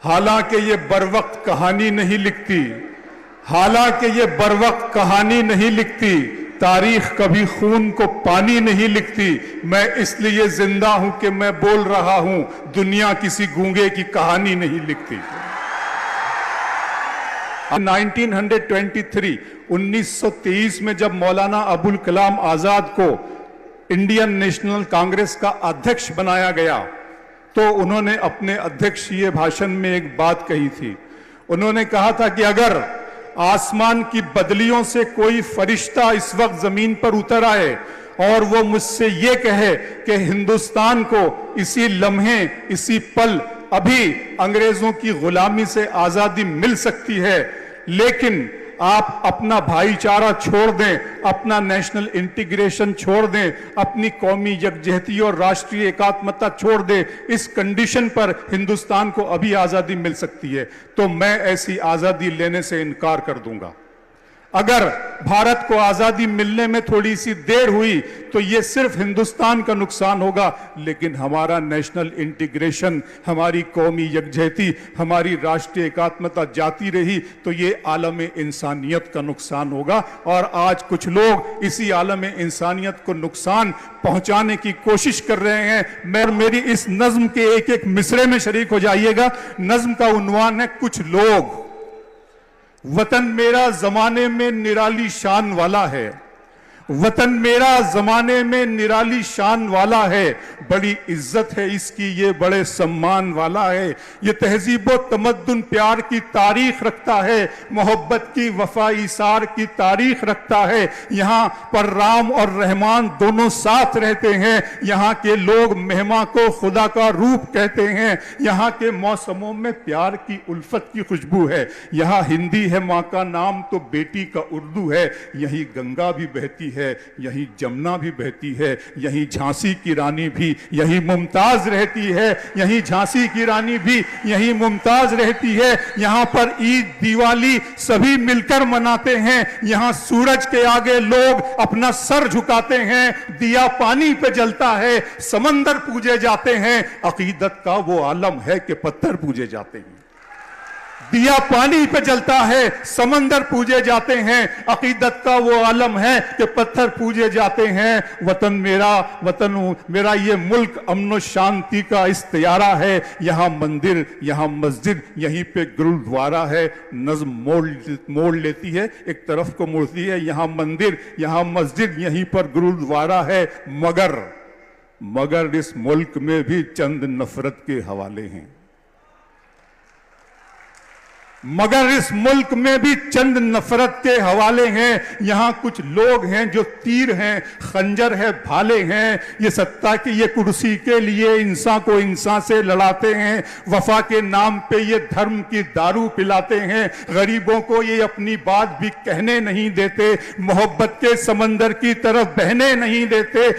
हालांकि ये बरवक्त कहानी नहीं लिखती, हालांकि ये बरवक्त कहानी नहीं लिखती, तारीख कभी खून को पानी नहीं लिखती। मैं इसलिए जिंदा हूं कि मैं बोल रहा हूं, दुनिया किसी गूंगे की कहानी नहीं लिखती। 1923 में जब मौलाना अबुल कलाम आजाद को इंडियन नेशनल कांग्रेस का अध्यक्ष बनाया गया, तो उन्होंने अपने अध्यक्षीय भाषण में एक बात कही थी। उन्होंने कहा था कि अगर आसमान की बदलियों से कोई फरिश्ता इस वक्त जमीन पर उतर आए और वो मुझसे ये कहे कि हिंदुस्तान को इसी लम्हे, इसी पल अभी अंग्रेजों की गुलामी से आजादी मिल सकती है, लेकिन आप अपना भाईचारा छोड़ दें, अपना नेशनल इंटीग्रेशन छोड़ दें, अपनी कौमी यकजहती और राष्ट्रीय एकात्मता छोड़ दें, इस कंडीशन पर हिंदुस्तान को अभी आजादी मिल सकती है, तो मैं ऐसी आजादी लेने से इनकार कर दूंगा। अगर भारत को आजादी मिलने में थोड़ी सी देर हुई तो ये सिर्फ हिंदुस्तान का नुकसान होगा, लेकिन हमारा नेशनल इंटीग्रेशन, हमारी कौमी यकजहती, हमारी राष्ट्रीय एकात्मता जाती रही तो ये आलम इंसानियत का नुकसान होगा। और आज कुछ लोग इसी आलम इंसानियत को नुकसान पहुंचाने की कोशिश कर रहे हैं। मैं मेरी इस नज्म के एक एक मिसरे में शरीक हो जाइएगा। नज्म का उन्वान है कुछ लोग। वतन मेरा जमाने में निराली शान वाला है, वतन मेरा जमाने में निराली शान वाला है, बड़ी इज्जत है इसकी ये बड़े सम्मान वाला है। ये तहजीब व तमद्दुन प्यार की तारीख रखता है, मोहब्बत की वफा इसार की तारीख रखता है। यहाँ पर राम और रहमान दोनों साथ रहते हैं, यहाँ के लोग मेहमा को खुदा का रूप कहते हैं, यहाँ के मौसमों में प्यार की उल्फत की खुशबू है। यहाँ हिंदी है माँ का नाम तो बेटी का उर्दू है, यही गंगा भी बहती है, यही जमुना भी बहती है, यही झांसी की रानी भी यही मुमताज रहती है, यही झांसी की रानी भी यही मुमताज रहती है। यहाँ पर ईद दिवाली सभी मिलकर मनाते हैं, यहाँ सूरज के आगे लोग अपना सर झुकाते हैं, दिया पानी पे जलता है, समंदर पूजे जाते हैं, अकीदत का वो आलम है कि पत्थर पूजे जाते हैं। दिया पानी पे जलता है, समंदर पूजे जाते हैं, अकीदत का वो आलम है कि पत्थर पूजे जाते हैं। वतन मेरा ये मुल्क अमन शांति का इस्तियारा है, यहाँ मंदिर, यहाँ मस्जिद, यहीं पे गुरुद्वारा है। नज़्म मोड़ लेती है, एक तरफ को मुड़ती है, यहाँ मंदिर, यहाँ मस्जिद, यहीं पर गुरुद्वारा है। मगर इस मुल्क में भी चंद नफरत के हवाले हैं, मगर इस मुल्क में भी चंद नफरत के हवाले हैं। यहाँ कुछ लोग हैं जो तीर हैं, खंजर है, भाले हैं, ये सत्ता की ये कुर्सी के लिए इंसान को इंसान से लड़ाते हैं। वफा के नाम पे ये धर्म की दारू पिलाते हैं, गरीबों को ये अपनी बात भी कहने नहीं देते, मोहब्बत के समंदर की तरफ बहने नहीं देते।